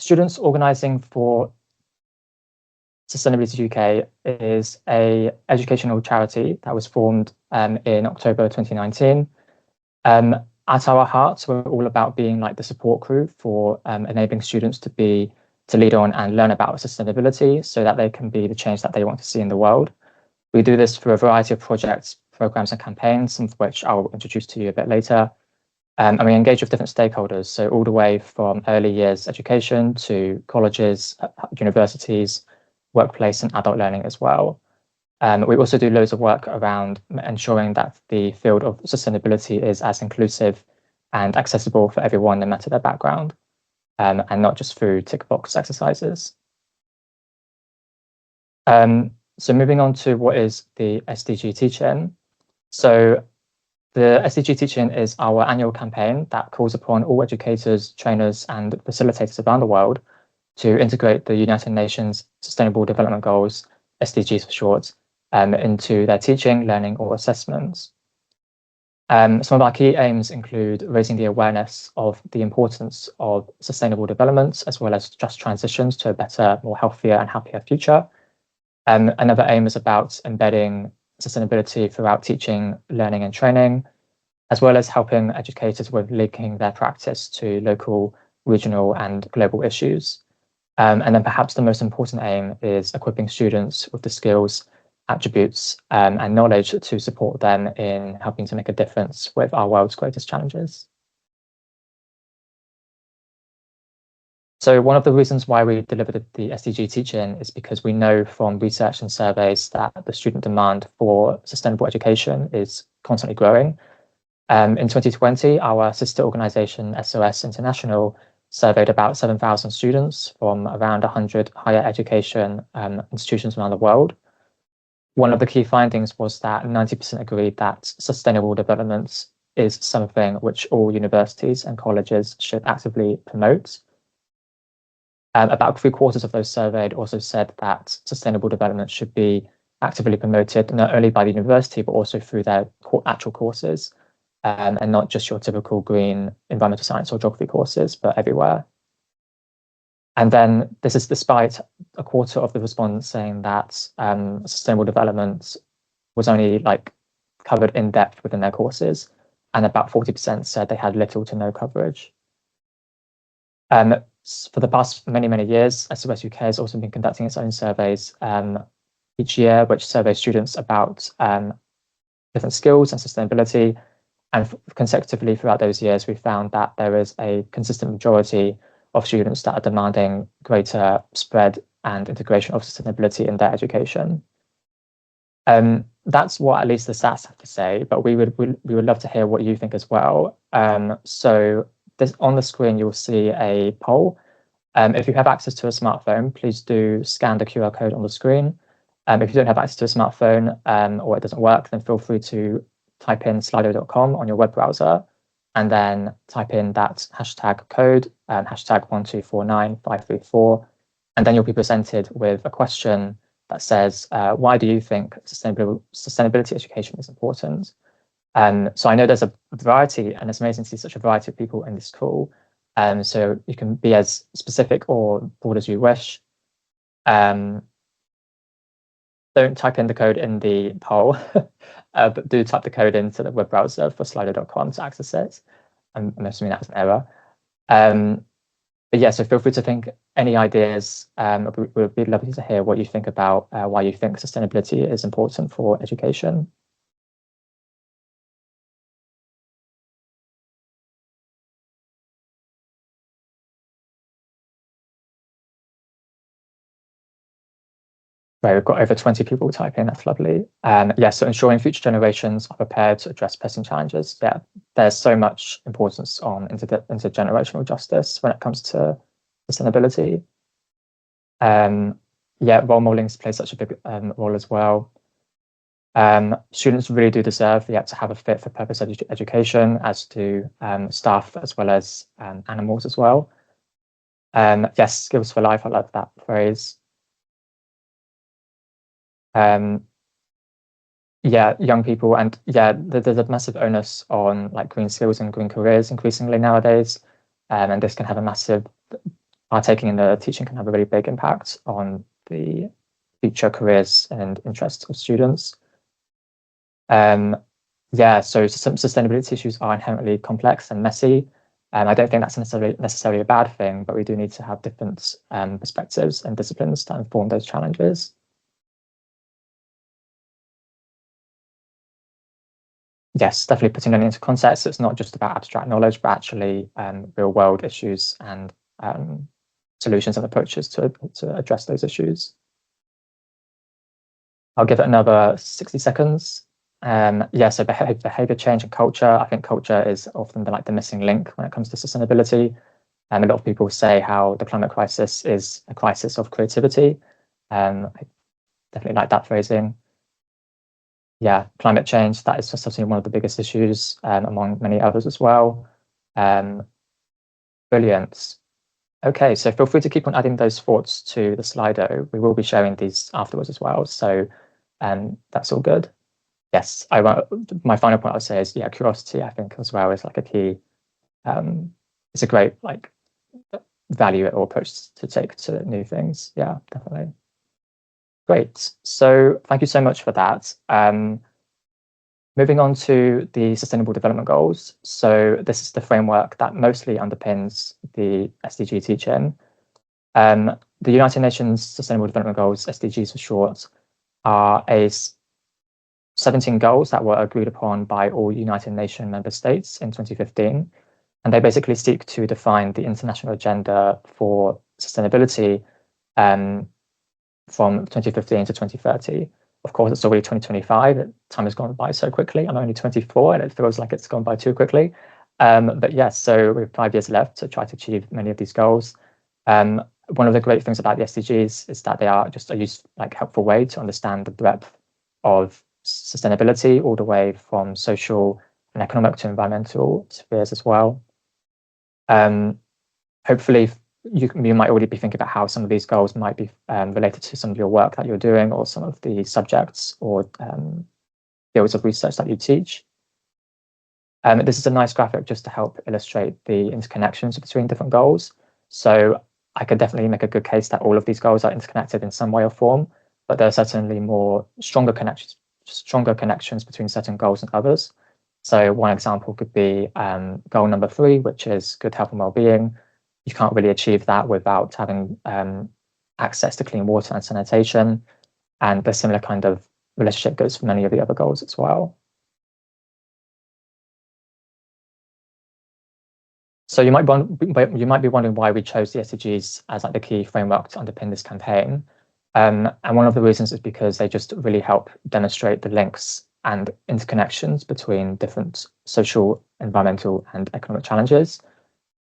Students Organising for Sustainability UK is a educational charity that was formed in October 2019. At our hearts, we're all about being like the support crew for enabling students to lead on and learn about sustainability so that they can be the change that they want to see in the world. We do this through a variety of projects, programs and campaigns, some of which I'll introduce to you a bit later. And we engage with different stakeholders, so all the way from early years education to colleges, universities, workplace and adult learning as well. We also do loads of work around ensuring that the field of sustainability is as inclusive and accessible for everyone, no matter their background, and not just through tick box exercises. So moving on to what is the SDG Teach In. So the SDG Teach In is our annual campaign that calls upon all educators, trainers and facilitators around the world to integrate the United Nations Sustainable Development Goals, SDGs for short, into their teaching, learning or assessments. Some of our key aims include raising the awareness of the importance of sustainable development, as well as just transitions to a better, more healthier and happier future. Another aim is about embedding sustainability throughout teaching, learning and training, as well as helping educators with linking their practice to local, regional and global issues. And then perhaps the most important aim is equipping students with the skills, attributes and knowledge to support them in helping to make a difference with our world's greatest challenges. So one of the reasons why we delivered the SDG Teach In is because we know from research and surveys that the student demand for sustainable education is constantly growing. In 2020, our sister organisation, SOS International, surveyed about 7,000 students from around 100 higher education institutions around the world. One of the key findings was that 90% agreed that sustainable development is something which all universities and colleges should actively promote. About 3/4 of those surveyed also said that sustainable development should be actively promoted, not only by the university, but also through their actual courses, and not just your typical green environmental science or geography courses, but everywhere. And then this is despite 1/4 of the respondents saying that sustainable development was only like covered in depth within their courses, and about 40% said they had little to no coverage. For the past many years, SOS-UK has also been conducting its own surveys each year, which survey students about different skills and sustainability. And consecutively throughout those years, we found that there is a consistent majority of students that are demanding greater spread and integration of sustainability in their education. That's what at least the stats have to say, but we would love to hear what you think as well. So this on the screen, you'll see a poll. If you have access to a smartphone, please do scan the QR code on the screen. If you don't have access to a smartphone or it doesn't work, then feel free to type in slido.com on your web browser and then type in that hashtag code, hashtag 1249534, and then you'll be presented with a question that says, why do you think sustainability education is important? So I know there's a variety, and it's amazing to see such a variety of people in this call. So you can be as specific or broad as you wish. Don't type in the code in the poll, but do type the code into the web browser for slido.com to access it. I'm assuming that's an error. But yeah, so feel free to think any ideas. We'd be lovely to hear what you think about why you think sustainability is important for education. Right, we've got over 20 people typing. That's lovely. So ensuring future generations are prepared to address pressing challenges. Yeah, there's so much importance on intergenerational justice when it comes to sustainability. Role modeling plays such a big role as well. Students really do deserve to have a fit for purpose education, as do staff as well as animals as well. Yes, skills for life. I love that phrase. Young people, and there's a massive onus on like green skills and green careers increasingly nowadays, and this can have a massive partaking in the teaching can have a really big impact on the future careers and interests of students. Yeah, so some sustainability issues are inherently complex and messy. I don't think that's necessarily a bad thing, but we do need to have different perspectives and disciplines that inform those challenges. Yes, definitely putting learning into context. It's not just about abstract knowledge, but actually real world issues and solutions and approaches to address those issues. I'll give it another 60 seconds. Yeah, so behavior change and culture. I think culture is often the missing link when it comes to sustainability. A lot of people say how the climate crisis is a crisis of creativity. I definitely like that phrasing. Yeah, climate change, that is just certainly one of the biggest issues among many others as well. Brilliant. Okay, so feel free to keep on adding those thoughts to the Slido. We will be sharing these afterwards as well. So that's all good. Yes, my final point I would say is, yeah, curiosity, I think, as well, is like a key. It's a great value or approach to take to new things. Yeah, definitely. Great. So thank you so much for that. Moving on to the Sustainable Development Goals. So this is the framework that mostly underpins the SDG Teach In. The United Nations Sustainable Development Goals, SDGs for short, are 17 goals that were agreed upon by all United Nations member states in 2015. And they basically seek to define the international agenda for sustainability from 2015 to 2030. Of course, it's already 2025. Time has gone by so quickly. I'm only 24 and it feels like it's gone by too quickly. But yes, so we have 5 years left to try to achieve many of these goals. One of the great things about the SDGs is that they are just a helpful way to understand the breadth of sustainability, all the way from social and economic to environmental spheres as well. Hopefully, you might already be thinking about how some of these goals might be related to some of your work that you're doing, or some of the subjects or fields of research that you teach. This is a nice graphic just to help illustrate the interconnections between different goals. So I could definitely make a good case that all of these goals are interconnected in some way or form, but there are certainly stronger connections between certain goals and others. So one example could be goal number 3, which is good health and well-being. You can't really achieve that without having access to clean water and sanitation. And the similar kind of relationship goes for many of the other goals as well. So you might be wondering why we chose the SDGs as the key framework to underpin this campaign. And one of the reasons is because they just really help demonstrate the links and interconnections between different social, environmental, and economic challenges,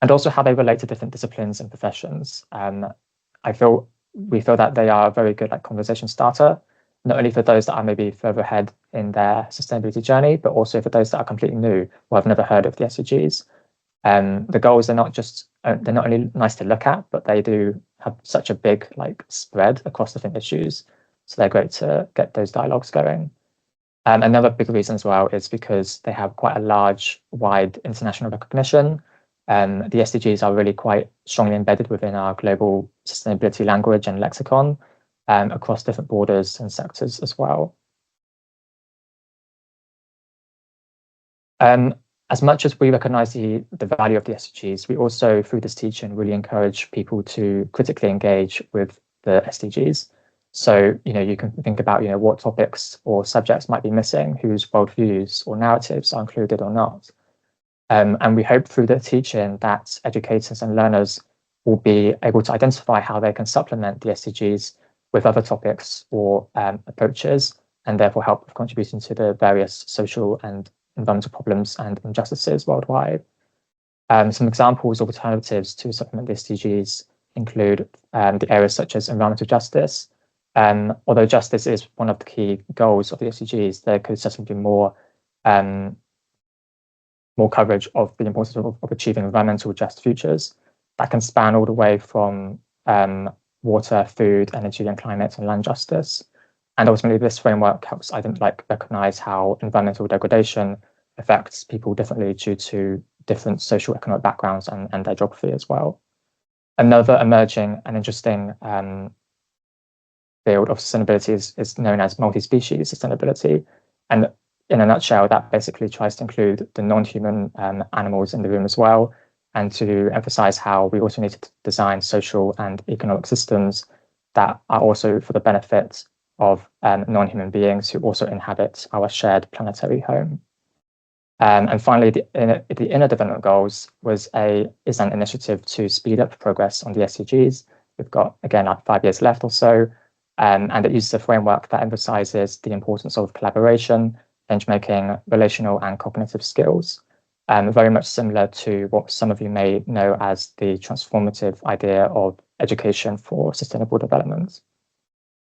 and also how they relate to different disciplines and professions. We feel that they are a very good conversation starter, not only for those that are maybe further ahead in their sustainability journey, but also for those that are completely new or have never heard of the SDGs. The goals are they're not only nice to look at, but they do have such a big spread across different issues. So they're great to get those dialogues going. Another big reason as well is because they have quite a wide international recognition. The SDGs are really quite strongly embedded within our global sustainability language and lexicon across different borders and sectors as well. As much as we recognize the value of the SDGs, we also, through this teaching, really encourage people to critically engage with the SDGs. So, you can think about, what topics or subjects might be missing, whose worldviews or narratives are included or not. And we hope through the teaching that educators and learners will be able to identify how they can supplement the SDGs with other topics or approaches, and therefore help with contributing to the various social and environmental problems and injustices worldwide. Some examples of alternatives to supplement the SDGs include the areas such as environmental justice. Although justice is one of the key goals of the SDGs, there could certainly be more coverage of the importance of achieving environmental just futures that can span all the way from water, food, energy, and climate and land justice. And ultimately, this framework helps recognize how environmental degradation affects people differently due to different social economic backgrounds and their geography as well. Another emerging and interesting field of sustainability is known as multi-species sustainability. And in a nutshell, that basically tries to include the non-human animals in the room as well, and to emphasize how we also need to design social and economic systems that are also for the benefit of non-human beings who also inhabit our shared planetary home. And finally, the Inner Development Goals is an initiative to speed up progress on the SDGs. We've got, again, like 5 years left or so, and it uses a framework that emphasizes the importance of collaboration, change-making, relational and cognitive skills, very much similar to what some of you may know as the transformative idea of education for sustainable development.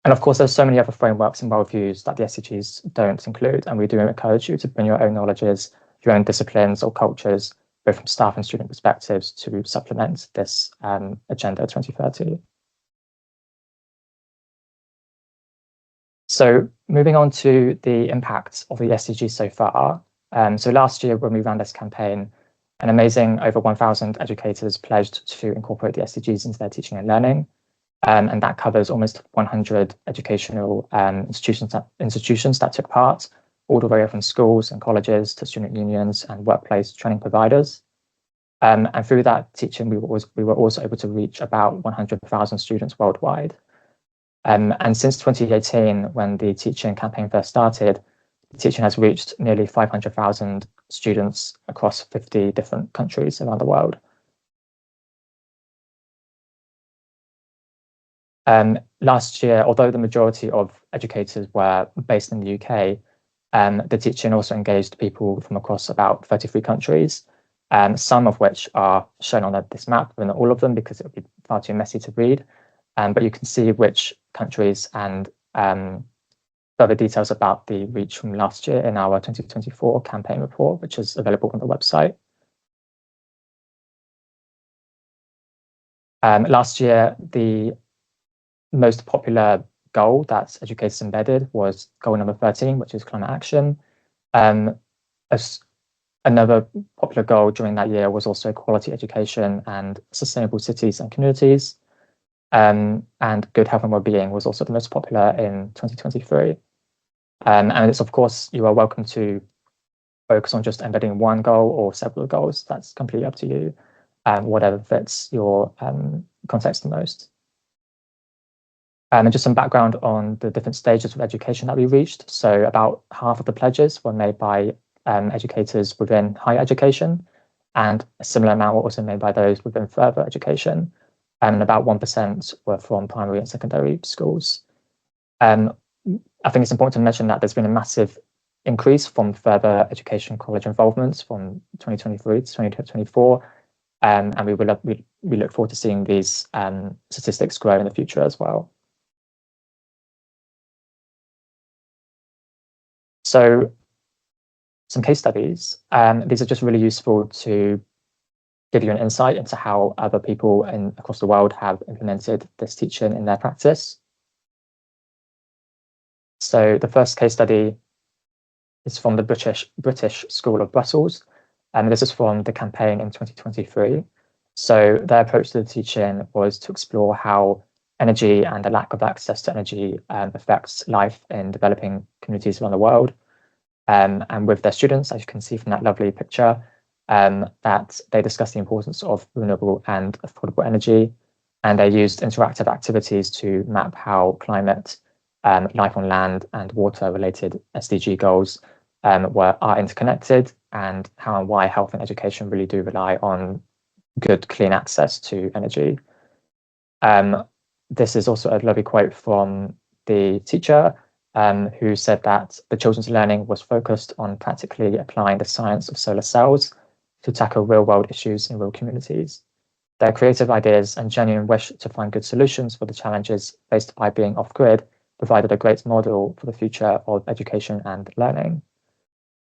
And of course, there's so many other frameworks and worldviews that the SDGs don't include, and we do encourage you to bring your own knowledges, your own disciplines or cultures, both from staff and student perspectives, to supplement this Agenda 2030. So moving on to the impact of the SDGs so far. So last year, when we ran this campaign, an amazing over 1,000 educators pledged to incorporate the SDGs into their teaching and learning. And that covers almost 100 educational institutions that took part, all the way from schools and colleges to student unions and workplace training providers. And through that teaching, we were also able to reach about 100,000 students worldwide. And since 2018, when the teaching campaign first started, the teaching has reached nearly 500,000 students across 50 different countries around the world. Last year, although the majority of educators were based in the UK, the teaching also engaged people from across about 33 countries, some of which are shown on this map, but not all of them because it would be far too messy to read. But you can see which countries and further details about the reach from last year in our 2024 campaign report, which is available on the website. Last year, the most popular goal that educators embedded was goal number 13, which is climate action. Another popular goal during that year was also quality education and sustainable cities and communities. And good health and well-being was also the most popular in 2023. And it's, of course, you are welcome to focus on just embedding one goal or several goals. That's completely up to you, whatever fits your context the most. And just some background on the different stages of education that we reached. So about half of the pledges were made by educators within higher education, and a similar amount were also made by those within further education. And about 1% were from primary and secondary schools. I think it's important to mention that there's been a massive increase from further education college involvements from 2023 to 2024. And we look forward to seeing these statistics grow in the future as well. So some case studies. These are just really useful to give you an insight into how other people across the world have implemented this teaching in their practice. So the first case study is from the British School of Brussels, and this is from the campaign in 2023. So their approach to the teaching was to explore how energy and the lack of access to energy affects life in developing communities around the world. And with their students, as you can see from that lovely picture, that they discussed the importance of renewable and affordable energy, and they used interactive activities to map how climate, life on land, and water-related SDG goals are interconnected, and how and why health and education really do rely on good, clean access to energy. This is also a lovely quote from the teacher, who said that the children's learning was focused on practically applying the science of solar cells to tackle real-world issues in real communities. Their creative ideas and genuine wish to find good solutions for the challenges faced by being off-grid provided a great model for the future of education and learning.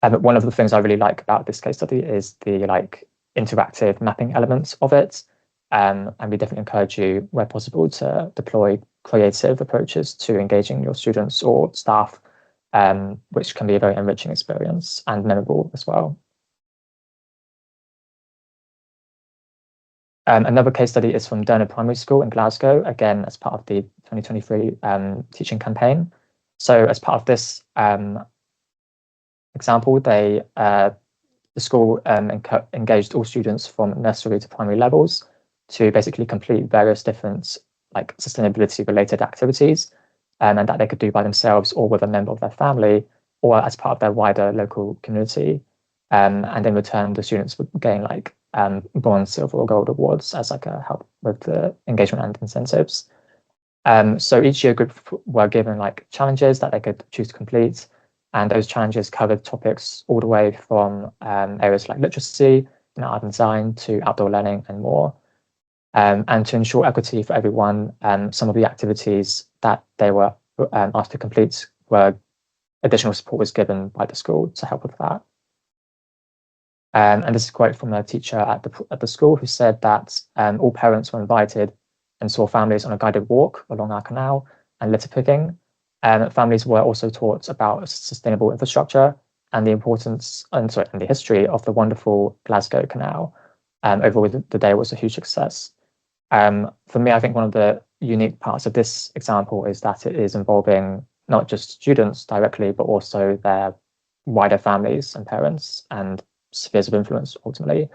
And one of the things I really like about this case study is the interactive mapping elements of it. And we definitely encourage you, where possible, to deploy creative approaches to engaging your students or staff, which can be a very enriching experience and memorable as well. Another case study is from Durner Primary School in Glasgow, again, as part of the 2023 teaching campaign. So as part of this example, the school engaged all students from nursery to primary levels to basically complete various different like sustainability related activities, and that they could do by themselves or with a member of their family or as part of their wider local community. And in return, the students would gain like bronze, silver, or gold awards as like a help with the engagement and incentives. So each year group were given like challenges that they could choose to complete, and those challenges covered topics all the way from areas like literacy, art and design, to outdoor learning and more. And to ensure equity for everyone, some of the activities that they were asked to complete were additional support was given by the school to help with that. And this is a quote from a teacher at the school who said that all parents were invited and saw families on a guided walk along our canal and litter picking. Families were also taught about sustainable infrastructure and the importance and the history of the wonderful Glasgow Canal. Overall, the day was a huge success. For me, I think one of the unique parts of this example is that it is involving not just students directly, but also their wider families and parents and spheres of influence ultimately.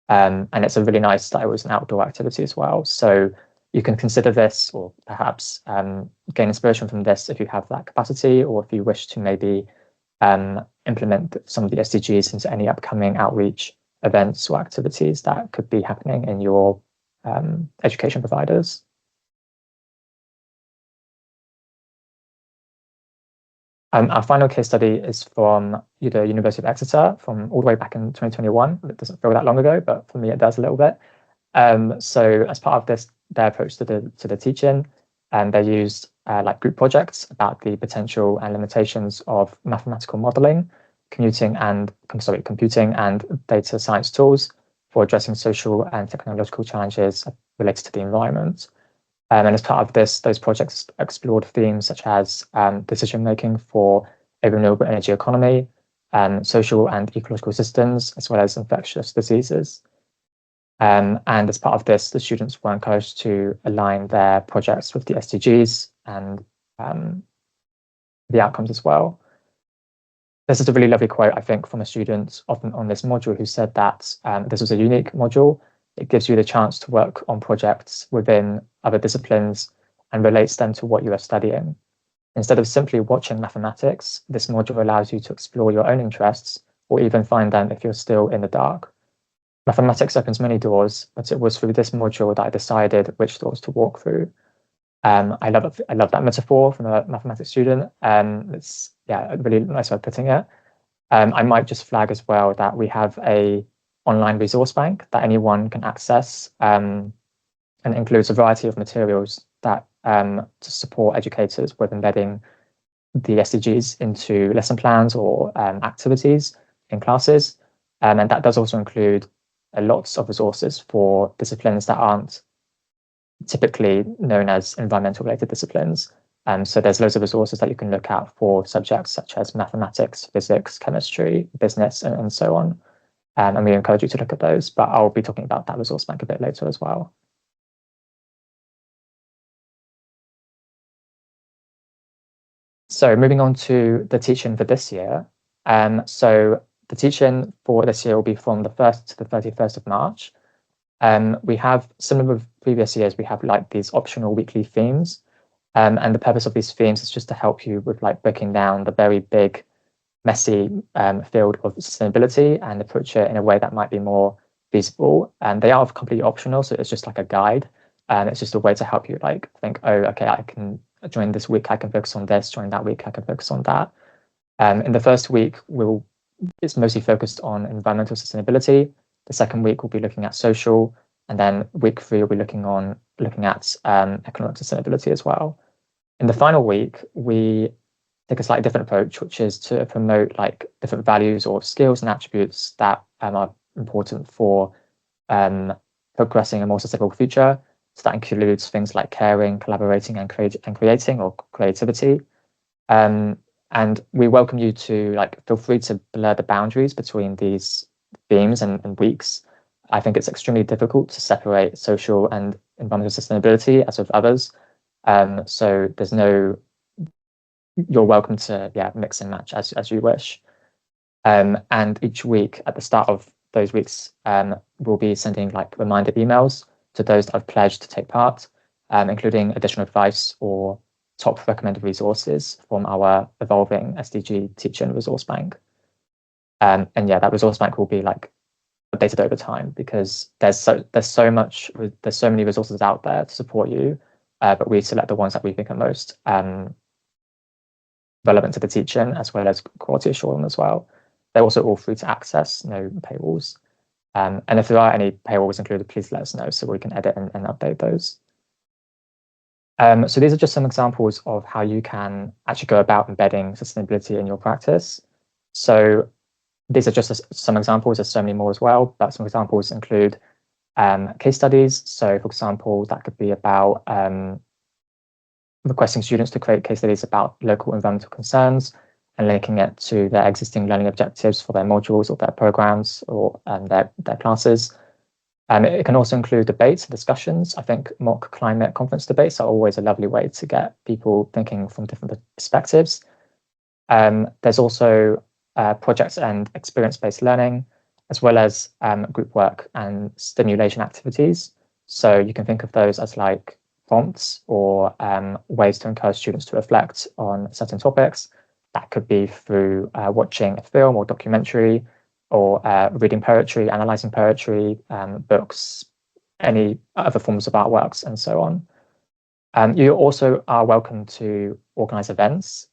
And it's a really nice that it was an outdoor activity as well. So you can consider this, or perhaps gain inspiration from this if you have that capacity, or if you wish to maybe implement some of the SDGs into any upcoming outreach events or activities that could be happening in your education providers. Our final case study is from the University of Exeter from all the way back in 2021. It doesn't feel that long ago, but for me it does a little bit. So as part of this, their approach to the teaching, they used like group projects about the potential and limitations of mathematical modeling, computing and data science tools for addressing social and technological challenges related to the environment. And as part of this, those projects explored themes such as decision-making for a renewable energy economy, social and ecological systems, as well as infectious diseases. And as part of this, the students were encouraged to align their projects with the SDGs and the outcomes as well. This is a really lovely quote, I think, from a student often on this module who said that this was a unique module. It gives you the chance to work on projects within other disciplines and relates them to what you are studying. Instead of simply watching mathematics, this module allows you to explore your own interests or even find them if you're still in the dark. Mathematics opens many doors, but it was through this module that I decided which doors to walk through. I love that metaphor from a mathematics student. It's a really nice way of putting it. I might just flag as well that we have a online resource bank that anyone can access, and includes a variety of materials that to support educators with embedding the SDGs into lesson plans or activities in classes. And that does also include lots of resources for disciplines that aren't typically known as environmental related disciplines. So there's loads of resources that you can look at for subjects such as mathematics, physics, chemistry, business, and so on. And we encourage you to look at those, but I'll be talking about that resource bank a bit later as well. So moving on to the teach-in for this year. So the teach-in for this year will be from the 1st to the 31st of March. We have, similar with previous years, we have like these optional weekly themes. And the purpose of these themes is just to help you with like breaking down the very big, messy field of sustainability and approach it in a way that might be more feasible. And they are completely optional, so it's just like a guide. And it's just a way to help you like think, oh, okay, I can join this week, I can focus on this, join that week, I can focus on that. In the first week, it's mostly focused on environmental sustainability. The second week, we'll be looking at social, and then week 3, we'll be looking at economic sustainability as well. In the final week, we take a slightly different approach, which is to promote like different values or skills and attributes that are important for progressing a more sustainable future. So that includes things like caring, collaborating, and creating, or creativity. And we welcome you to like feel free to blur the boundaries between these themes and weeks. I think it's extremely difficult to separate social and environmental sustainability as with others. So you're welcome to mix and match as you wish. And each week at the start of those weeks, we'll be sending like reminder emails to those that have pledged to take part, including additional advice or top recommended resources from our evolving SDG Teach In resource bank. And that resource bank will be like updated over time, because there's so many resources out there to support you, but we select the ones that we think are most relevant to the teaching, as well as quality assurance as well. They're also all free to access, no paywalls. And if there are any paywalls included, please let us know so we can edit and update those. So these are just some examples of how you can actually go about embedding sustainability in your practice. So these are just some examples. There's so many more as well, but some examples include case studies. So for example, that could be about requesting students to create case studies about local environmental concerns and linking it to their existing learning objectives for their modules or their programs or their classes. It can also include debates and discussions. I think mock climate conference debates are always a lovely way to get people thinking from different perspectives. There's also projects and experience-based learning, as well as group work and stimulation activities. So you can think of those as like prompts or ways to encourage students to reflect on certain topics. That could be through watching a film or documentary, or reading poetry, analysing poetry, books, any other forms of artworks, and so on. You also are welcome to organise events.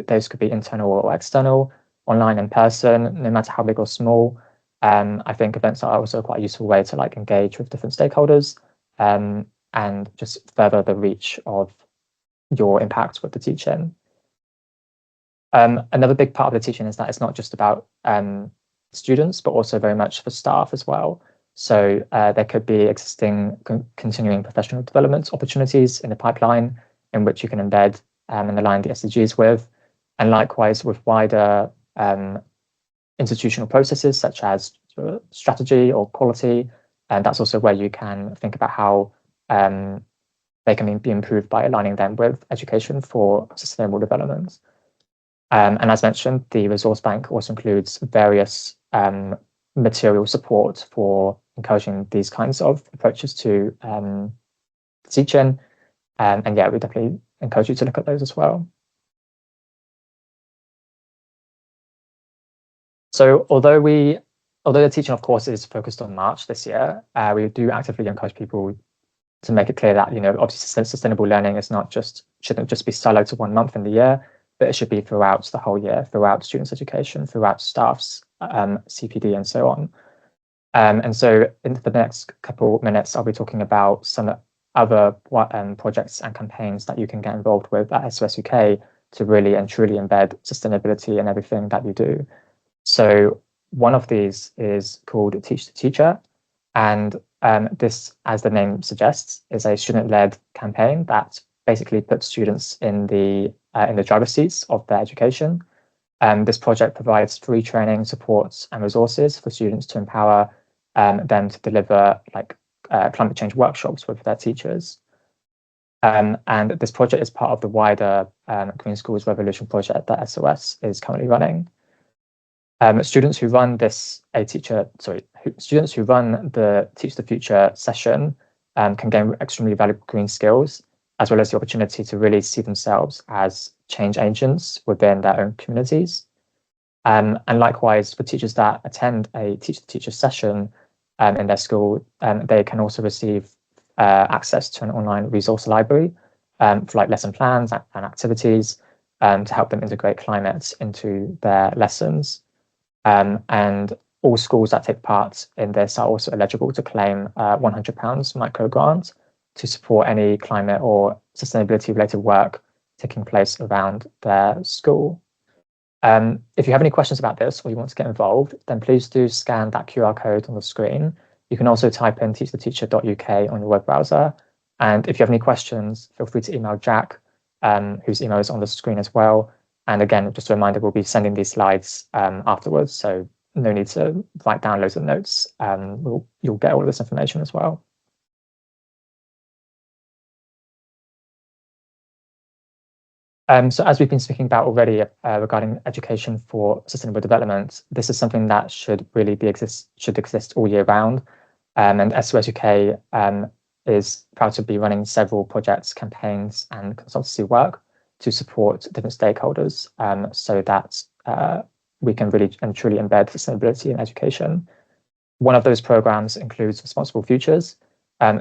Those could be internal or external, online, in person, no matter how big or small. I think events are also quite a useful way to like engage with different stakeholders and just further the reach of your impact with the teaching. Another big part of the teaching is that it's not just about students, but also very much for staff as well. So there could be existing continuing professional development opportunities in the pipeline in which you can embed and align the SDGs with, and likewise with wider institutional processes such as strategy or quality. And that's also where you can think about how they can be improved by aligning them with education for sustainable development. And as mentioned, the resource bank also includes various material support for encouraging these kinds of approaches to teaching. And we definitely encourage you to look at those as well. So although the teaching, of course, is focused on March this year, we do actively encourage people to make it clear that, obviously sustainable learning shouldn't just be siloed to 1 month in the year, but it should be throughout the whole year, throughout students' education, throughout staff's CPD, and so on. And so in the next couple of minutes, I'll be talking about some other projects and campaigns that you can get involved with at SOS-UK to really and truly embed sustainability in everything that you do. So one of these is called Teach the Teacher. And this, as the name suggests, is a student-led campaign that basically puts students in the driver's seats of their education. This project provides free training, supports, and resources for students to empower them to deliver climate change workshops with their teachers. And this project is part of the wider Green Schools Revolution project that SOS is currently running. Students who run the Teach the Future session can gain extremely valuable green skills, as well as the opportunity to really see themselves as change agents within their own communities. And likewise, for teachers that attend a Teach the Teacher session in their school, they can also receive access to an online resource library for lesson plans and activities to help them integrate climate into their lessons. And all schools that take part in this are also eligible to claim £100 micro grant to support any climate or sustainability related work taking place around their school. If you have any questions about this or you want to get involved, then please do scan that QR code on the screen. You can also type in teachtheteacher.uk on your web browser. And if you have any questions, feel free to email Jack, whose email is on the screen as well. And again, just a reminder, we'll be sending these slides afterwards. So no need to write down loads of notes. You'll get all of this information as well. So as we've been speaking about already regarding education for sustainable development, this is something that should exist all year round. And SOS-UK is proud to be running several projects, campaigns, and consultancy work to support different stakeholders so that we can really and truly embed sustainability in education. One of those programs includes Responsible Futures.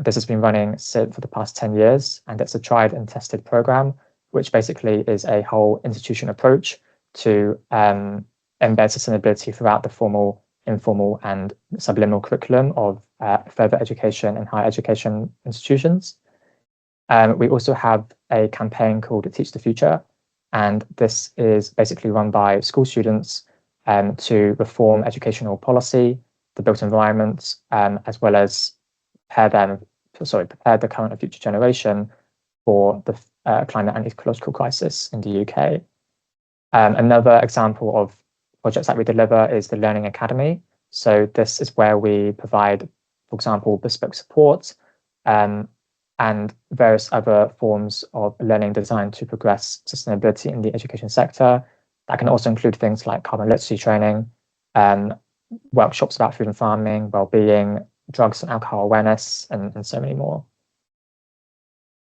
This has been running for the past 10 years, and it's a tried and tested program, which basically is a whole institution approach to embed sustainability throughout the formal, informal, and subliminal curriculum of further education and higher education institutions. We also have a campaign called Teach the Future, and this is basically run by school students to reform educational policy, the built environment, as well as prepare the current and future generation for the climate and ecological crisis in the UK. Another example of projects that we deliver is the Learning Academy. So this is where we provide, for example, bespoke support and various other forms of learning designed to progress sustainability in the education sector. That can also include things like carbon literacy training, workshops about food and farming, well-being, drugs and alcohol awareness, and so many more.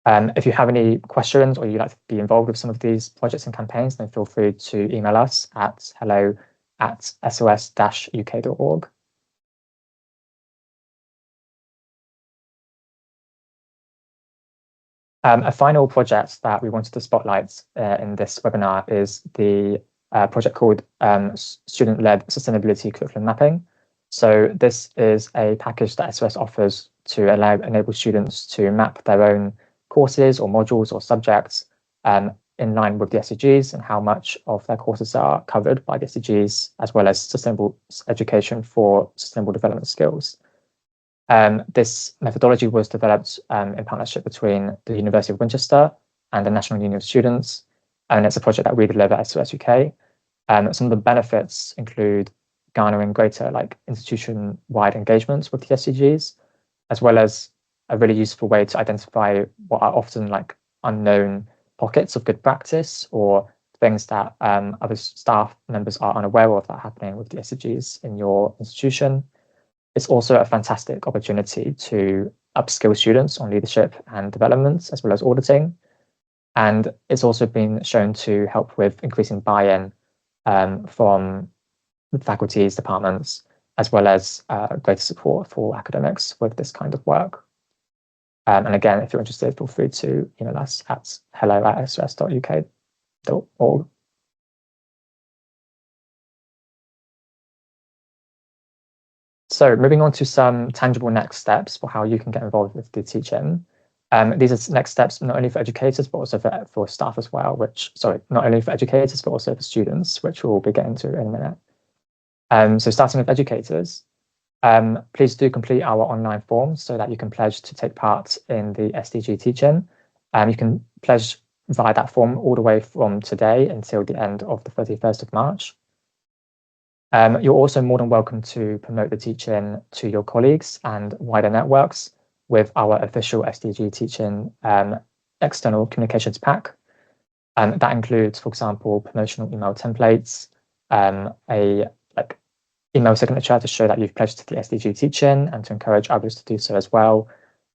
If you have any questions or you'd like to be involved with some of these projects and campaigns, then feel free to email us at hello@sos-uk.org. A final project that we wanted to spotlight in this webinar is the project called Student-Led Sustainability Curriculum Mapping. So this is a package that SOS offers to enable students to map their own courses or modules or subjects in line with the SDGs and how much of their courses are covered by the SDGs, as well as sustainable education for sustainable development skills. This methodology was developed in partnership between the University of Winchester and the National Union of Students, and it's a project that we deliver at SOS-UK. Some of the benefits include garnering greater institution-wide engagements with the SDGs, as well as a really useful way to identify what are often unknown pockets of good practice or things that other staff members are unaware of that are happening with the SDGs in your institution. It's also a fantastic opportunity to upskill students on leadership and development, as well as auditing. And it's also been shown to help with increasing buy-in from the faculties, departments, as well as greater support for academics with this kind of work. And again, if you're interested, feel free to email us at hello@sos.uk.org. So moving on to some tangible next steps for how you can get involved with the teaching. These are next steps not only for educators, but also for staff as well, not only for educators, but also for students, which we'll be getting to in a minute. So starting with educators, please do complete our online form so that you can pledge to take part in the SDG Teach In. You can pledge via that form all the way from today until the end of the 31st of March. You're also more than welcome to promote the teach-in to your colleagues and wider networks with our official SDG Teach-In external communications pack. That includes, for example, promotional email templates, email signature to show that you've pledged to the SDG Teach-In and to encourage others to do so as well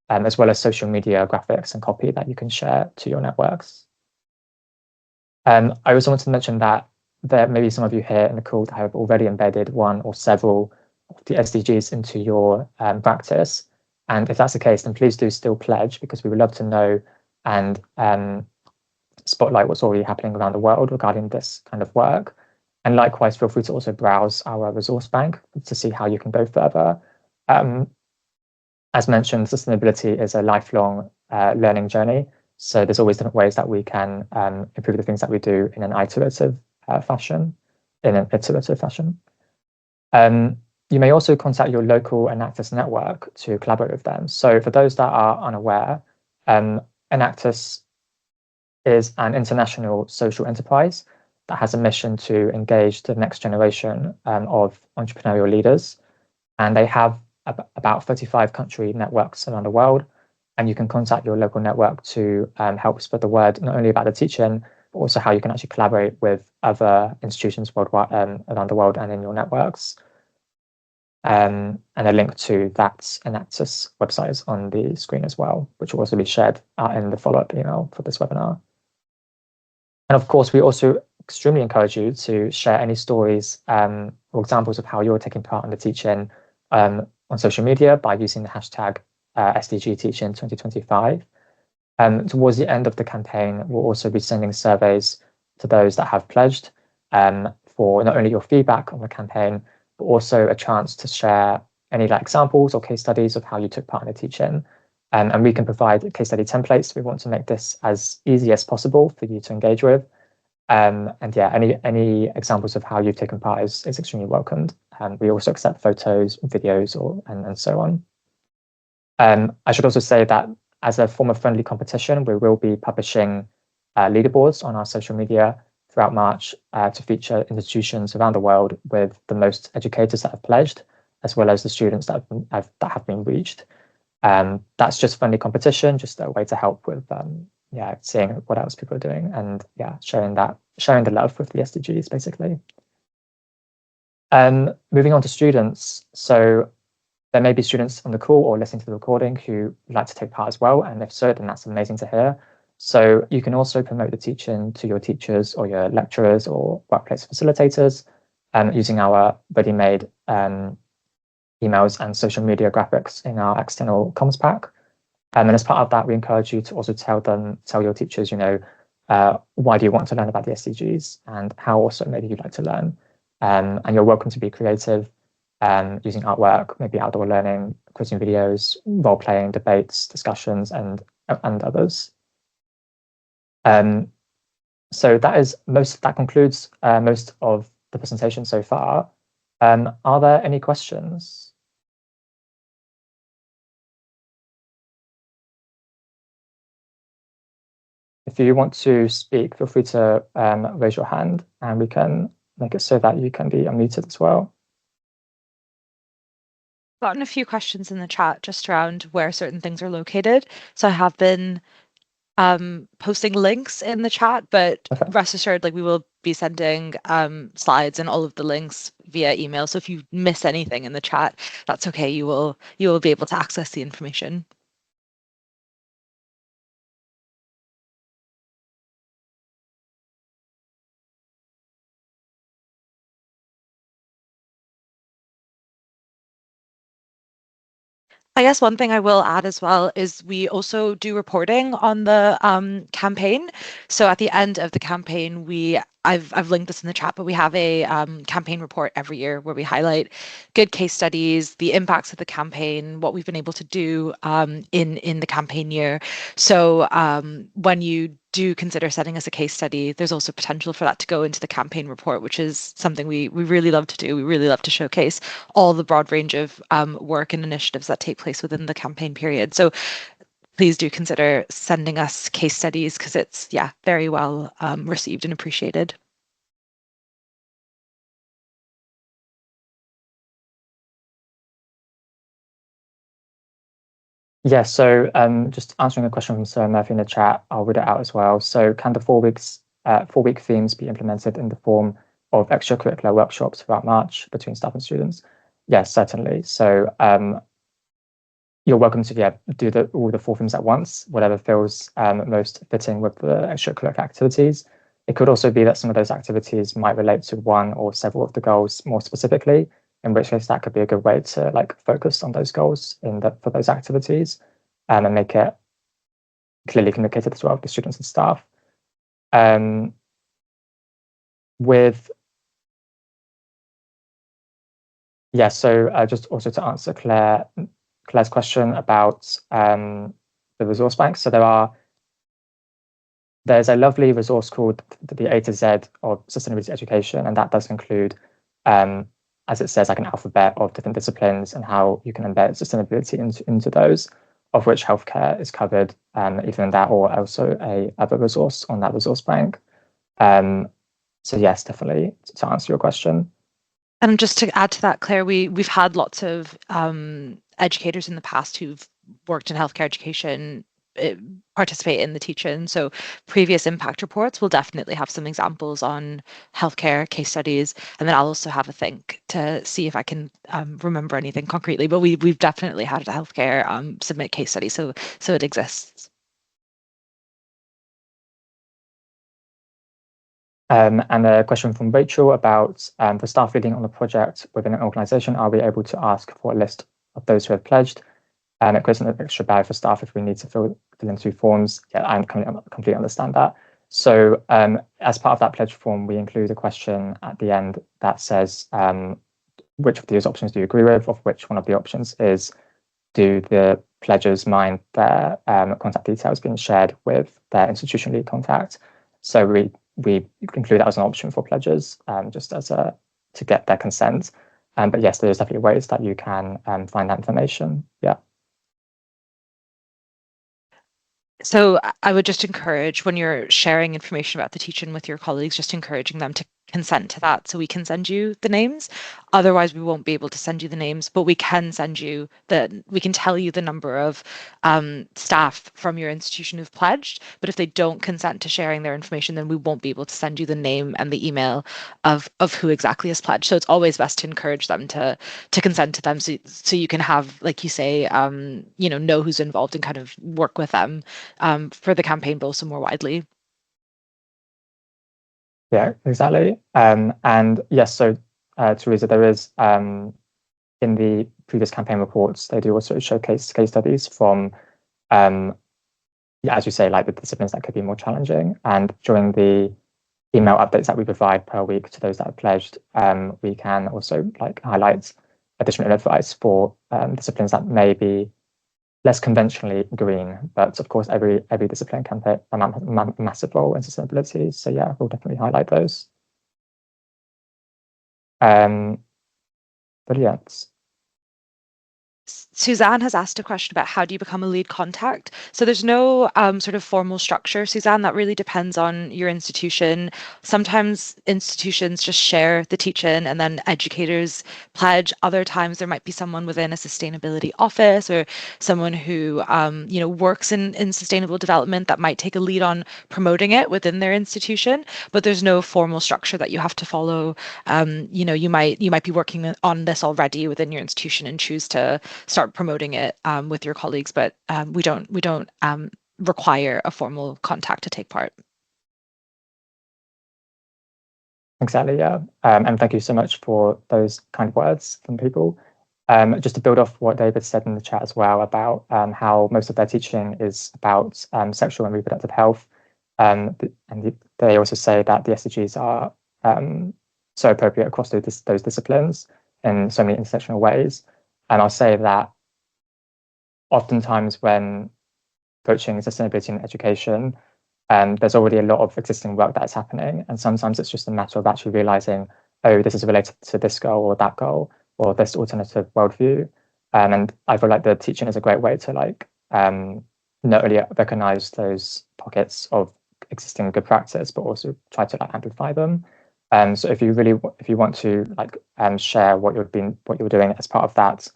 as social media graphics and copy that you can share to your networks. I also want to mention that there may be some of you here in the call that have already embedded one or several of the SDGs into your practice. And if that's the case, then please do still pledge, because we would love to know and spotlight what's already happening around the world regarding this kind of work. And likewise, feel free to also browse our resource bank to see how you can go further. As mentioned, sustainability is a lifelong learning journey. So there's always different ways that we can improve the things that we do in an iterative fashion. You may also contact your local Enactus network to collaborate with them. So for those that are unaware, Enactus is an international social enterprise that has a mission to engage the next generation of entrepreneurial leaders. And they have about 35 country networks around the world. And you can contact your local network to help spread the word, not only about the teaching, but also how you can actually collaborate with other institutions worldwide, around the world and in your networks. And a link to that Enactus website is on the screen as well, which will also be shared in the follow-up email for this webinar. And of course, we also extremely encourage you to share any stories or examples of how you're taking part in the teaching on social media by using the hashtag SDG Teach In 2025. Towards the end of the campaign, we'll also be sending surveys to those that have pledged for not only your feedback on the campaign, but also a chance to share any examples or case studies of how you took part in the teaching. And we can provide case study templates. We want to make this as easy as possible for you to engage with. And yeah, any examples of how you've taken part is extremely welcomed. We also accept photos, videos, and so on. I should also say that as a form of friendly competition, we will be publishing leaderboards on our social media throughout March to feature institutions around the world with the most educators that have pledged, as well as the students that have been reached. That's just friendly competition, just a way to help with seeing what else people are doing and sharing the love with the SDGs basically. Moving on to students. So there may be students on the call or listening to the recording who would like to take part as well, and if so, then that's amazing to hear. So you can also promote the teaching to your teachers or your lecturers or workplace facilitators using our ready-made emails and social media graphics in our external comms pack. And as part of that, we encourage you to also tell your teachers, why do you want to learn about the SDGs and how also maybe you'd like to learn. And you're welcome to be creative using artwork, maybe outdoor learning, creating videos, role-playing, debates, discussions, and others. So that concludes most of the presentation so far. Are there any questions? If you want to speak, feel free to raise your hand and we can make it so that you can be unmuted as well. Gotten a few questions in the chat just around where certain things are located. So I have been posting links in the chat, but rest assured, we will be sending slides and all of the links via email. So if you miss anything in the chat, that's okay. You will be able to access the information. I guess one thing I will add as well is we also do reporting on the campaign. So at the end of the campaign, I've linked this in the chat, but we have a campaign report every year where we highlight good case studies, the impacts of the campaign, what we've been able to do in the campaign year. So when you do consider sending us a case study, there's also potential for that to go into the campaign report, which is something we really love to do. We really love to showcase all the broad range of work and initiatives that take place within the campaign period. So please do consider sending us case studies because it's very well received and appreciated. Yeah, so just answering a question from Sarah Murphy in the chat, I'll read it out as well. So can the 4-week themes be implemented in the form of extracurricular workshops throughout March between staff and students? Yes, certainly. So you're welcome to do all the 4 themes at once, whatever feels most fitting with the extracurricular activities. It could also be that some of those activities might relate to one or several of the goals more specifically, in which case that could be a good way to focus on those goals for those activities and make it clearly communicated as well with the students and staff. So just also to answer Claire's question about the resource bank. So there's a lovely resource called the A to Z of sustainability education, and that does include, as it says, an alphabet of different disciplines and how you can embed sustainability into those, of which healthcare is covered either in that or also a other resource on that resource bank. So yes, definitely, to answer your question. And just to add to that, Claire, we've had lots of educators in the past who've worked in healthcare education participate in the teach-in. So previous impact reports will definitely have some examples on healthcare case studies, and then I'll also have a think to see if I can remember anything concretely. But we've definitely had a healthcare submit case study, so it exists. And a question from Rachel about the staff leading on the project within an organisation. Are we able to ask for a list of those who have pledged? And it creates an extra barrier for staff if we need to fill in 2 forms. Yeah, I completely understand that. So as part of that pledge form, we include a question at the end that says, which of these options do you agree with? Of which one of the options is, do the pledgers mind their contact details being shared with their institution lead contact? So we include that as an option for pledgers, just as to get their consent. But yes, there's definitely ways that you can find that information. Yeah. So I would just encourage, when you're sharing information about the teach-in with your colleagues, just encouraging them to consent to that so we can send you the names. Otherwise, we won't be able to send you the names, but we can tell you the number of staff from your institution who've pledged. But if they don't consent to sharing their information, then we won't be able to send you the name and the email of who exactly has pledged. So it's always best to encourage them to consent to them, so you can have, like you say, know who's involved and kind of work with them for the campaign, but also more widely. Yeah, exactly. And yes, so Teresa, there is in the previous campaign reports, they do also showcase case studies from, yeah, as you say, like the disciplines that could be more challenging. And during the email updates that we provide per week to those that have pledged, we can also like highlight additional advice for disciplines that may be less conventionally green, but of course every discipline can play a massive role in sustainability. So yeah, we'll definitely highlight those. Brilliant. Suzanne has asked a question about how do you become a lead contact? So there's no sort of formal structure, Suzanne. That really depends on your institution. Sometimes institutions just share the teach-in and then educators pledge. Other times there might be someone within a sustainability office or someone who works in sustainable development that might take a lead on promoting it within their institution. But there's no formal structure that you have to follow. You might be working on this already within your institution and choose to start promoting it with your colleagues, but we don't require a formal contact to take part. Exactly, yeah. And thank you so much for those kind words from people. Just to build off what David said in the chat as well about how most of their teaching is about sexual and reproductive health. And they also say that the SDGs are so appropriate across those disciplines in so many intersectional ways. And I'll say that oftentimes when approaching sustainability in education, there's already a lot of existing work that's happening. And sometimes it's just a matter of actually realizing, oh, this is related to this goal or that goal, or this alternative worldview. And I feel like the teaching is a great way to like not only recognize those pockets of existing good practice, but also try to like amplify them. So if you want to like share what you're doing as part of that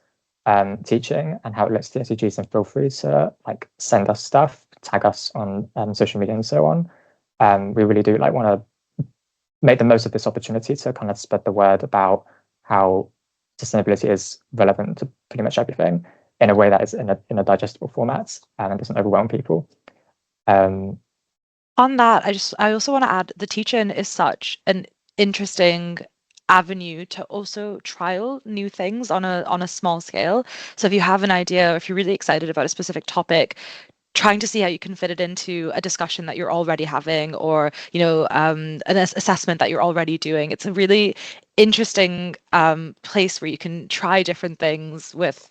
teaching and how it relates to SDGs, then feel free to like send us stuff, tag us on social media and so on. We really do like want to make the most of this opportunity to kind of spread the word about how sustainability is relevant to pretty much everything in a way that is in a digestible format and doesn't overwhelm people. On that, I also want to add the teach-in is such an interesting avenue to also trial new things on a small scale. So if you have an idea, or if you're really excited about a specific topic, trying to see how you can fit it into a discussion that you're already having, or an assessment that you're already doing. It's a really interesting place where you can try different things with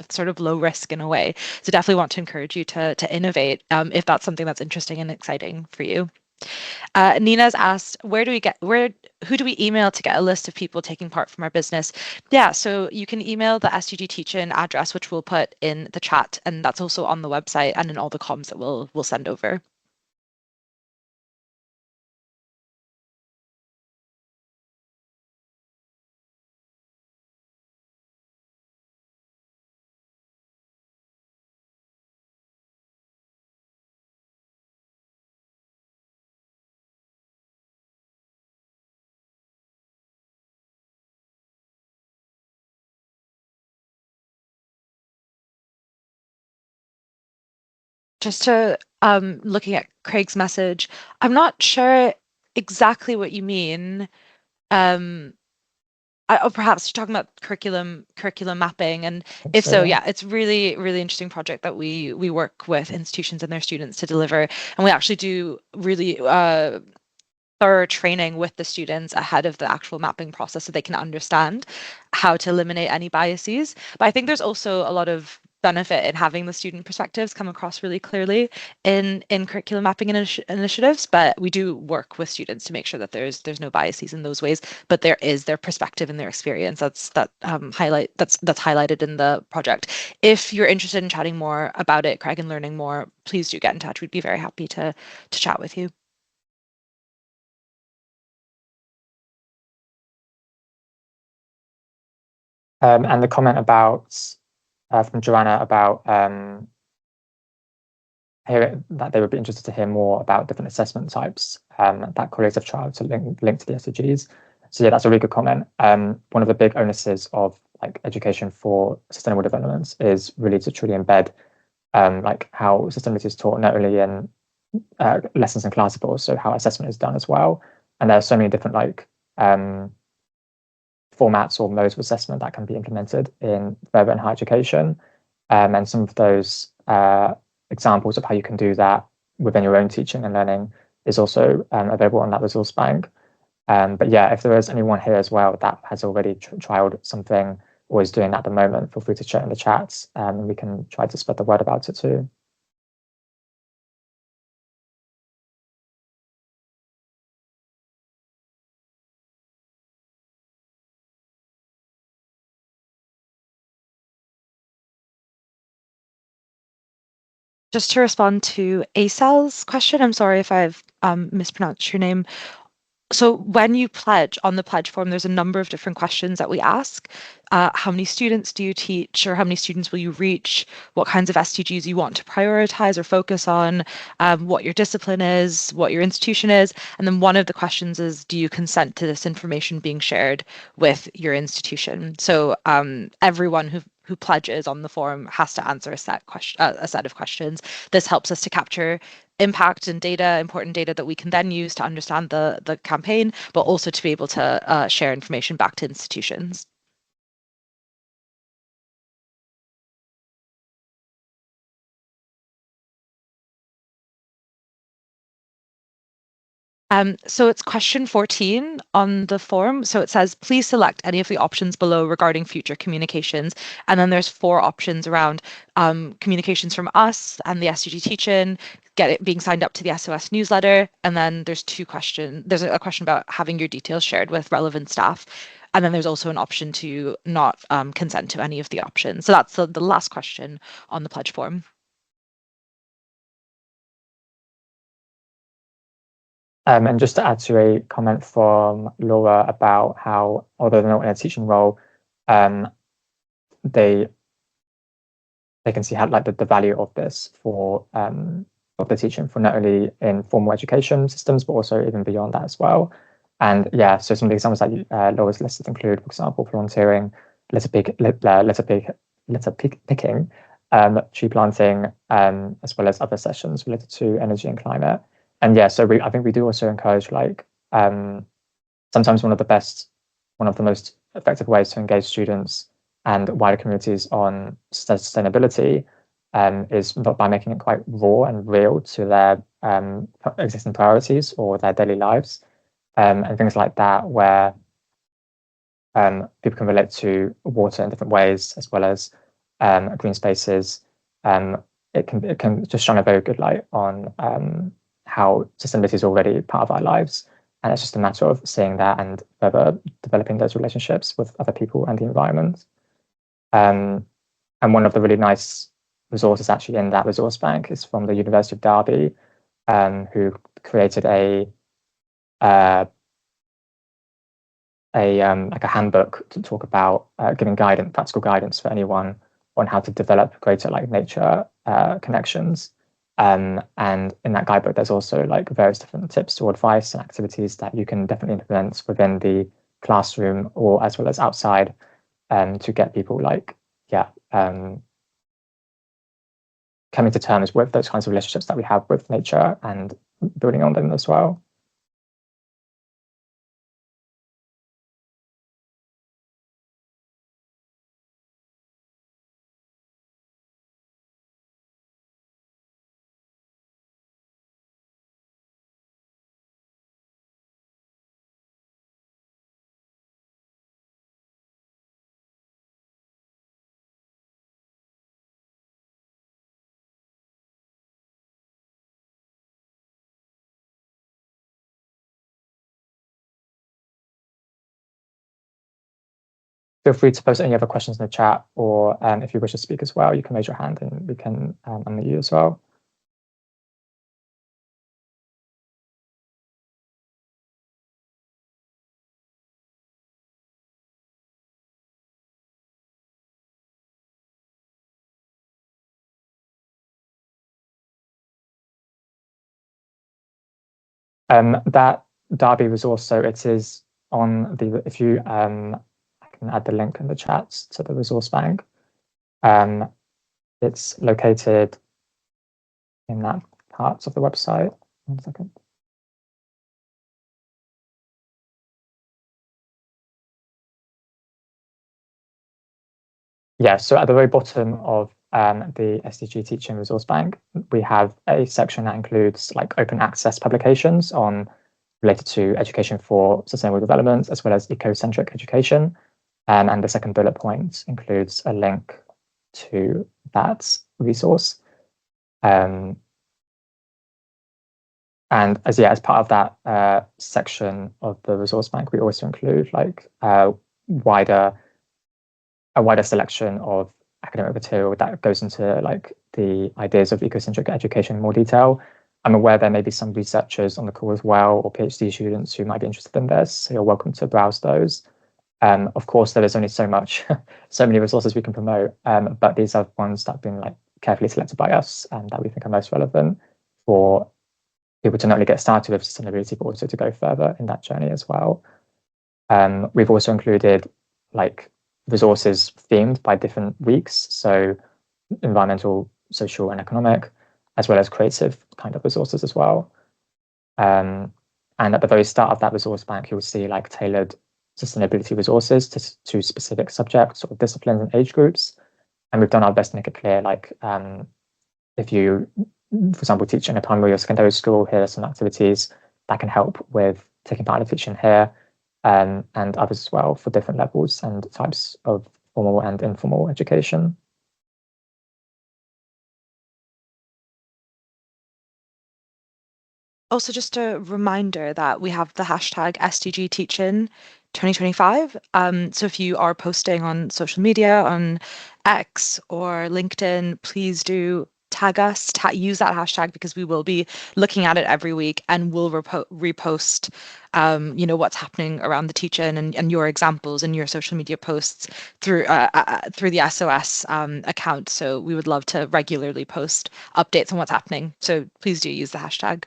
sort of low risk in a way. So definitely want to encourage you to innovate if that's something that's interesting and exciting for you. Nina's asked, who do we email to get a list of people taking part from our business? Yeah, so you can email the SDG Teach In address, which we'll put in the chat, and that's also on the website and in all the comms that we'll send over. Just to looking at Craig's message, I'm not sure exactly what you mean. Or perhaps you're talking about curriculum mapping, and if so, yeah, it's really interesting project that we work with institutions and their students to deliver, and we actually do really thorough training with the students ahead of the actual mapping process so they can understand how to eliminate any biases. But I think there's also a lot of benefit in having the student perspectives come across really clearly in curriculum mapping initiatives. But we do work with students to make sure that there's no biases in those ways, but there is their perspective and their experience that's highlighted in the project. If you're interested in chatting more about it, Craig, and learning more, please do get in touch. We'd be very happy to chat with you. And the comment about from Joanna about that they would be interested to hear more about different assessment types that colleagues have tried to link to the SDGs. So yeah, that's a really good comment. One of the big onuses of like education for sustainable development is really to truly embed like how sustainability is taught not only in lessons in class, but also how assessment is done as well. And there are so many different like formats or modes of assessment that can be implemented in further and higher education. And some of those examples of how you can do that within your own teaching and learning is also available on that resource bank. But yeah, if there is anyone here as well that has already trialed something or is doing that at the moment, feel free to share in the chats and we can try to spread the word about it too. Just to respond to ASAL's question, I'm sorry if I've mispronounced your name. So when you pledge on the pledge form, there's a number of different questions that we ask. How many students do you teach, or how many students will you reach? What kinds of SDGs you want to prioritize or focus on? What your discipline is, what your institution is. And then one of the questions is, do you consent to this information being shared with your institution? So everyone who pledges on the form has to answer a set of questions. This helps us to capture impact and data, important data that we can then use to understand the campaign, but also to be able to share information back to institutions. So it's question 14 on the form. So it says, please select any of the options below regarding future communications. And then there's 4 options around communications from us and the SDG Teach In, being signed up to the SOS newsletter. And then there's 2 questions. There's a question about having your details shared with relevant staff. And then there's also an option to not consent to any of the options. So that's the last question on the pledge form. And just to add to a comment from Laura about how, although they're not in a teaching role, they can see how like the value of this for of the teaching for not only in formal education systems, but also even beyond that as well. And yeah, so some of the examples that Laura's listed include, for example, volunteering, litter picking, tree planting, as well as other sessions related to energy and climate. And yeah, so I think we do also encourage like sometimes one of the most effective ways to engage students and wider communities on sustainability is by making it quite raw and real to their existing priorities or their daily lives, and things like that, where people can relate to water in different ways, as well as green spaces. It can just shine a very good light on how sustainability is already part of our lives. And it's just a matter of seeing that and further developing those relationships with other people and the environment. And one of the really nice resources actually in that resource bank is from the University of Derby, who created like a handbook to talk about giving practical guidance for anyone on how to develop greater like nature connections. And in that guidebook, there's also like various different tips or advice and activities that you can definitely implement within the classroom or as well as outside, to get people like coming to terms with those kinds of relationships that we have with nature and building on them as well. Feel free to post any other questions in the chat, or if you wish to speak as well, you can raise your hand and we can unmute you as well. That Derby resource, so it is on the, if you, I can add the link in the chat to the resource bank. It's located in that part of the website. 1 second. Yeah, so at the very bottom of the SDG Teach In resource bank, we have a section that includes like open access publications on related to education for sustainable development, as well as eco-centric education. And the second bullet point includes a link to that resource. And as part of that section of the resource bank, we also include like a wider selection of academic material that goes into like the ideas of ecocentric education in more detail. I'm aware there may be some researchers on the call as well, or PhD students who might be interested in this, so you're welcome to browse those. Of course, there is only so many resources we can promote, but these are ones that have been like carefully selected by us and that we think are most relevant for people to not only get started with sustainability, but also to go further in that journey as well. We've also included like resources themed by different weeks, so environmental, social, and economic, as well as creative kind of resources as well. And at the very start of that resource bank, you'll see like tailored sustainability resources to specific subjects or disciplines and age groups. And we've done our best to make it clear, like if you, for example, teach in a primary or secondary school, here are some activities that can help with taking part in teaching here, and others as well for different levels and types of formal and informal education. Also, just a reminder that we have the hashtag SDG Teach In 2025. So if you are posting on social media, on X or LinkedIn, please do tag us, use that hashtag, because we will be looking at it every week and we'll repost what's happening around the Teach In and your examples and your social media posts through the SOS account. So we would love to regularly post updates on what's happening. So please do use the hashtag.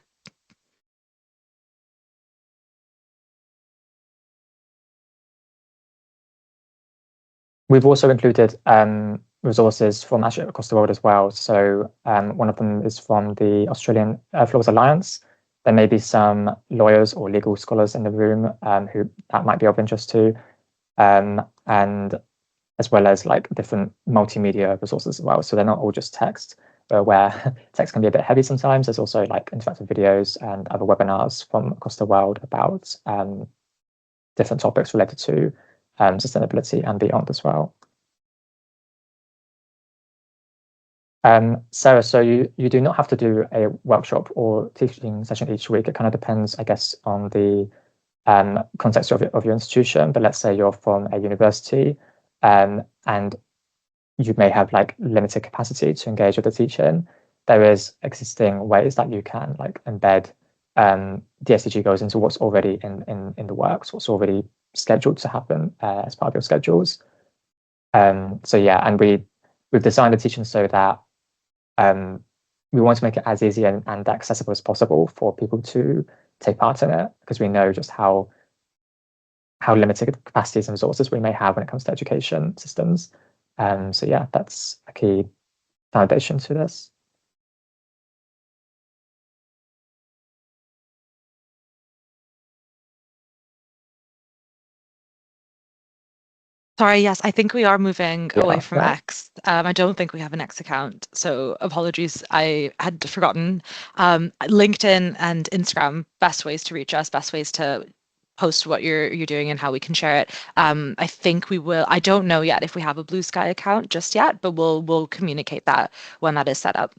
We've also included resources from actually across the world as well. So one of them is from the Australian Earth Laws Alliance. There may be some lawyers or legal scholars in the room who that might be of interest to, and as well as like different multimedia resources as well. So they're not all just text, where text can be a bit heavy sometimes. There's also like interactive videos and other webinars from across the world about different topics related to sustainability and beyond as well. Sarah, so you do not have to do a workshop or teaching session each week. It kind of depends, I guess, on the context of your institution. But let's say you're from a university and you may have like limited capacity to engage with the teaching. There is existing ways that you can like embed the SDG goals into what's already in the works, what's already scheduled to happen as part of your schedules. So yeah, and we've designed the teaching so that we want to make it as easy and accessible as possible for people to take part in it, because we know just how limited capacities and resources we may have when it comes to education systems. So yeah, that's a key foundation to this. Sorry, yes, I think we are moving away from right? X. I don't think we have an X account, so apologies. I had forgotten. LinkedIn and Instagram, best ways to reach us, best ways to post what you're doing and how we can share it. I think we will. I don't know yet if we have a Blue Sky account just yet, but we'll communicate that when that is set up.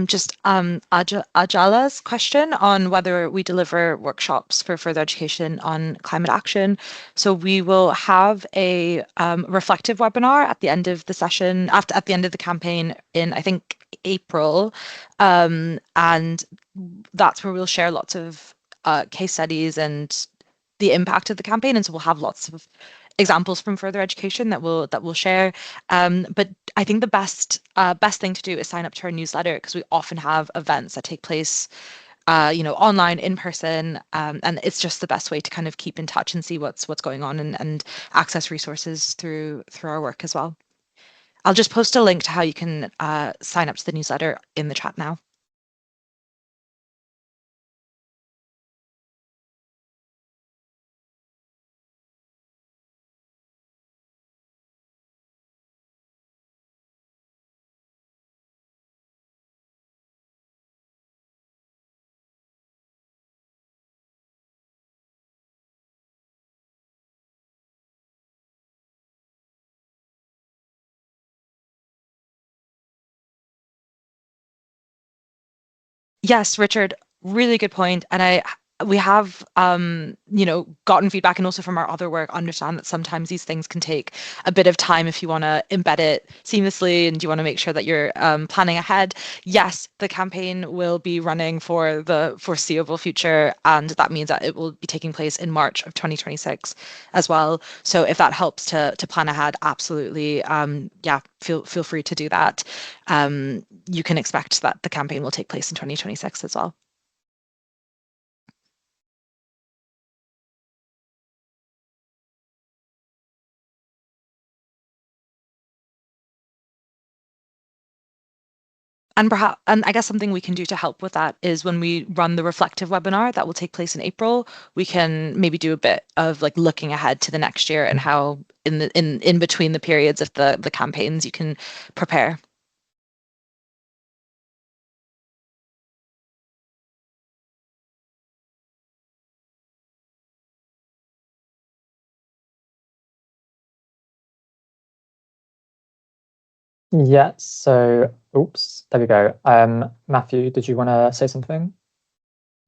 Just Ajala's question on whether we deliver workshops for further education on climate action. So we will have a reflective webinar at the end of the session, at the end of the campaign in, I think, April. And that's where we'll share lots of case studies and the impact of the campaign. And so we'll have lots of examples from further education that we'll share. But I think the best thing to do is sign up to our newsletter, because we often have events that take place, online, in person, and it's just the best way to kind of keep in touch and see what's going on, and access resources through our work as well. I'll just post a link to how you can sign up to the newsletter in the chat now. Yes, Richard, really good point. And we have gotten feedback, and also from our other work, understand that sometimes these things can take a bit of time if you want to embed it seamlessly and you want to make sure that you're planning ahead. Yes, the campaign will be running for the foreseeable future, and that means that it will be taking place in March of 2026 as well. So if that helps to plan ahead, absolutely, yeah, feel free to do that. You can expect that the campaign will take place in 2026 as well. And I guess something we can do to help with that is, when we run the reflective webinar that will take place in April, we can maybe do a bit of like looking ahead to the next year and how in between the periods of the campaigns you can prepare. Yeah, so, oops, there we go. Matthew, did you want to say something?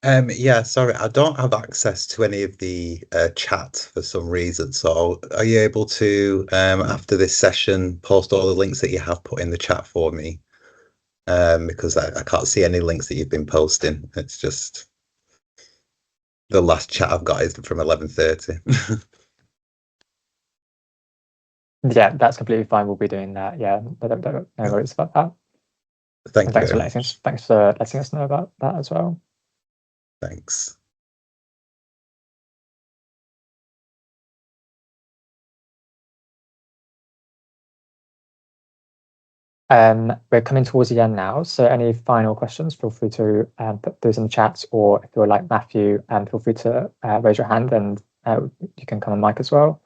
Yeah, sorry, I don't have access to any of the chat for some reason. So are you able to, after this session, post all the links that you have put in the chat for me? Because I can't see any links that you've been posting. It's just the last chat I've got is from 11:30. Yeah, that's completely fine. We'll be doing that. Yeah, no worries about that. Thank And you very much. thanks for letting us know about that as well. Thanks. We're coming towards the end now, so any final questions, feel free to put those in the chat, or if you're like Matthew, feel free to raise your hand, and you can come on mic as well.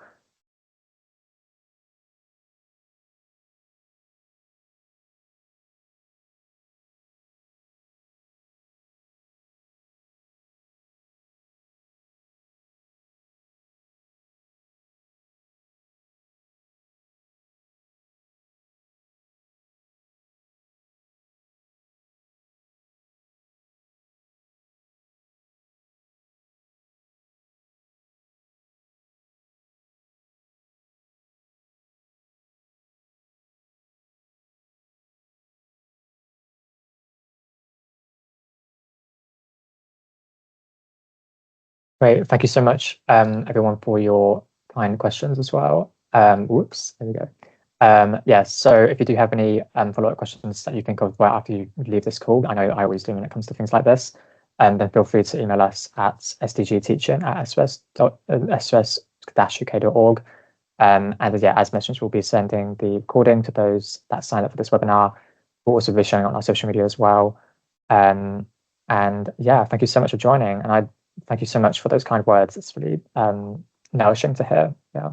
Great, thank you so much, everyone, for your kind questions as well. Whoops, there we go. Yeah, so if you do have any follow-up questions that you think of right after you leave this call, I know I always do when it comes to things like this, then feel free to email us at sdgteachin@sos-uk.org. And yeah, as mentioned, we'll be sending the recording to those that sign up for this webinar. We'll also be sharing it on our social media as well. And yeah, thank you so much for joining. And I thank you so much for those kind words. It's really nourishing to hear. Yeah.